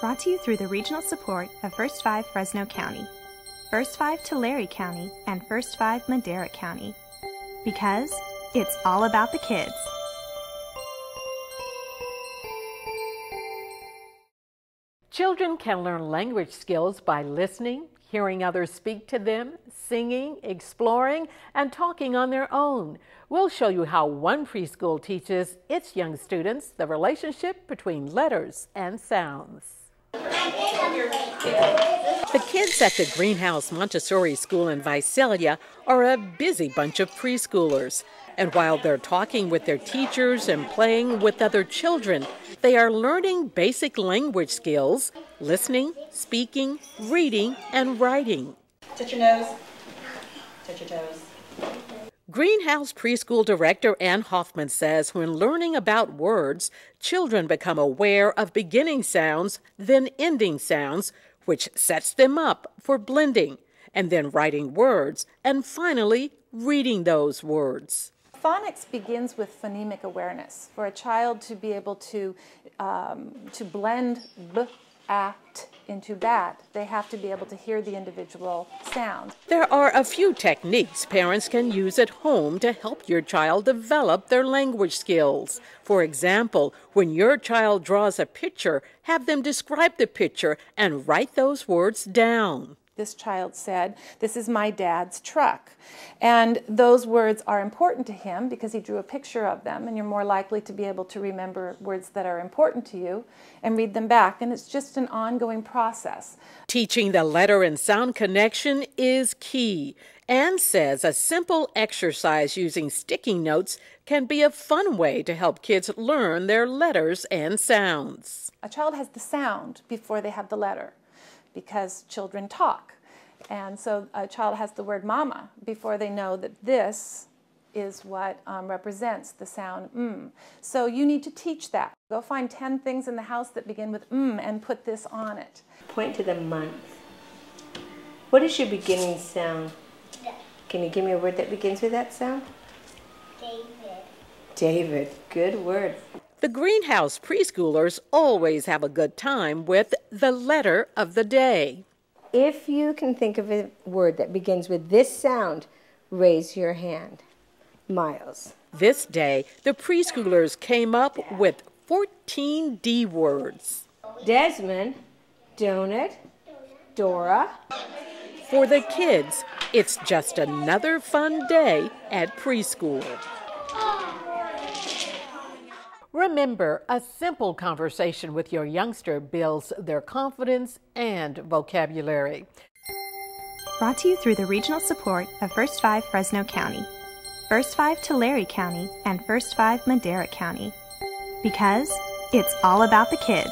Brought to you through the regional support of First 5 Fresno County, First 5 Tulare County, and First 5 Madera County. Because it's all about the kids. Children can learn language skills by listening, hearing others speak to them, singing, exploring, and talking on their own. We'll show you how one preschool teaches its young students the relationship between letters and sounds. The kids at the Greenhouse Montessori School in Visalia are a busy bunch of preschoolers. And while they're talking with their teachers and playing with other children, they are learning basic language skills, listening, speaking, reading, and writing. Touch your nose. Touch your toes. Greenhouse Preschool Director Ann Hoffman says when learning about words, children become aware of beginning sounds, then ending sounds, which sets them up for blending, and then writing words, and finally reading those words. Phonics begins with phonemic awareness. For a child to be able to blend b, a, t into that, they have to be able to hear the individual sound. There are a few techniques parents can use at home to help your child develop their language skills. For example, when your child draws a picture, have them describe the picture and write those words down. This child said, "This is my dad's truck." And those words are important to him because he drew a picture of them, and you're more likely to be able to remember words that are important to you and read them back. And it's just an ongoing process. Teaching the letter and sound connection is key. Ann says a simple exercise using sticky notes can be a fun way to help kids learn their letters and sounds. A child has the sound before they have the letter, because children talk. And so a child has the word mama before they know that this is what represents the sound mm. So you need to teach that. Go find 10 things in the house that begin with mm and put this on it. Point to the month. What is your beginning sound? Yeah. Can you give me a word that begins with that sound? David. David. Good word. The Greenhouse preschoolers always have a good time with the letter of the day. If you can think of a word that begins with this sound, raise your hand. Miles. This day, the preschoolers came up with 14 D words. Desmond, donut, Dora. For the kids, it's just another fun day at preschool. Remember, a simple conversation with your youngster builds their confidence and vocabulary. Brought to you through the regional support of First 5 Fresno County, First 5 Tulare County, and First 5 Madera County. Because it's all about the kids.